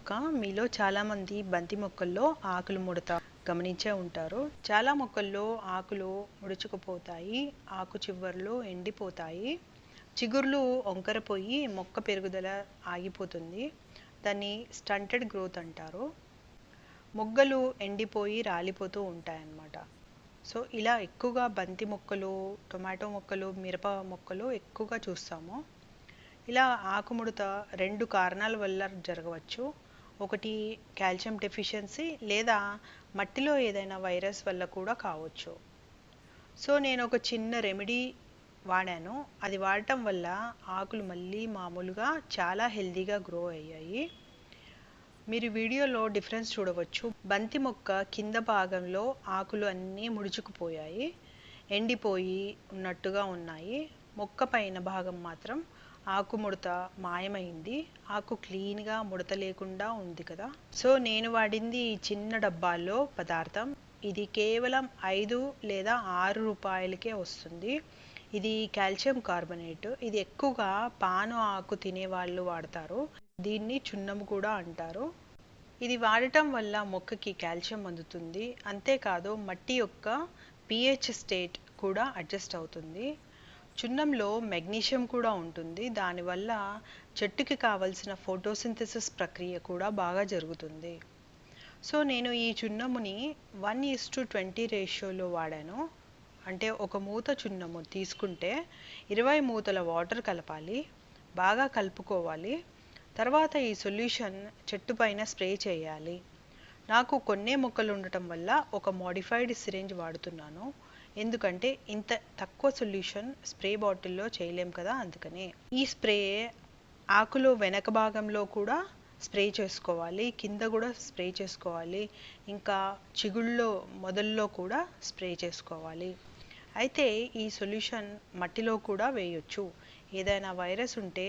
మొక్క మీలో చాలామంది బంతి మొక్కల్లో ఆకులు ముడత గమనించే ఉంటారు. చాలా మొక్కల్లో ఆకులు ముడుచుకుపోతాయి, ఆకు చివర్లు ఎండిపోతాయి, చిగుర్లు వంకరపోయి మొక్క పెరుగుదల ఆగిపోతుంది. దాన్ని స్టంటెడ్ గ్రోత్ అంటారు. మొగ్గలు ఎండిపోయి రాలిపోతూ ఉంటాయన్నమాట. సో ఇలా ఎక్కువగా బంతి మొక్కలు, టొమాటో మొక్కలు, మిరప మొక్కలు ఎక్కువగా చూస్తాము. ఇలా ఆకుముడత 2 కారణాల వల్ల జరగవచ్చు. ఒకటి కాల్షియం డెఫిషియన్సీ లేదా మట్టిలో ఏదైనా వైరస్ వల్ల కూడా కావచ్చు. సో నేను ఒక చిన్న రెమెడీ వాడాను. అది వాడటం వల్ల ఆకులు మళ్ళీ మామూలుగా చాలా హెల్దీగా గ్రో అయ్యాయి. మీరు వీడియోలో డిఫరెన్స్ చూడవచ్చు. బంతి మొక్క కింద భాగంలో ఆకులు అన్నీ ముడుచుకుపోయాయి, ఎండిపోయి ఉన్నట్టుగా ఉన్నాయి. మొక్క పైన భాగం మాత్రం ఆకు ముడత మాయమైంది. ఆకు క్లీన్గా ముడత లేకుండా ఉంది కదా. సో నేను వాడింది ఈ చిన్న డబ్బాల్లో పదార్థం. ఇది కేవలం 5 లేదా 6 రూపాయలకే వస్తుంది. ఇది కాల్షియం కార్బోనేట్. ఇది ఎక్కువగా పాను ఆకు తినే వాళ్ళు వాడతారు. దీన్ని చున్నం కూడా అంటారు. ఇది వాడటం వల్ల మొక్కకి కాల్షియం అందుతుంది. అంతేకాదు మట్టి యొక్క pH స్టేట్ కూడా అడ్జస్ట్ అవుతుంది. చున్నంలో మెగ్నీషియం కూడా ఉంటుంది. దానివల్ల చెట్టుకి కావలసిన ఫోటోసింథసిస్ ప్రక్రియ కూడా బాగా జరుగుతుంది. సో నేను ఈ చున్నముని 1:20 రేషియోలో వాడాను. అంటే ఒక మూత చున్నము తీసుకుంటే 20 మూతల వాటర్ కలపాలి, బాగా కలుపుకోవాలి. తర్వాత ఈ సొల్యూషన్ చెట్టు పైన స్ప్రే చేయాలి. నాకు కొన్నే మొక్కలు ఉండటం వల్ల ఒక మోడిఫైడ్ సిరింజ్ వాడుతున్నాను. ఎందుకంటే ఇంత తక్కువ సొల్యూషన్ స్ప్రే బాటిల్లో చేయలేం కదా, అందుకనే. ఈ స్ప్రే ఆకులో వెనక భాగంలో కూడా స్ప్రే చేసుకోవాలి, కింద కూడా స్ప్రే చేసుకోవాలి, ఇంకా చిగుళ్ళలో మొదల్లో కూడా స్ప్రే చేసుకోవాలి. అయితే ఈ సొల్యూషన్ మట్టిలో కూడా వేయొచ్చు. ఏదైనా వైరస్ ఉంటే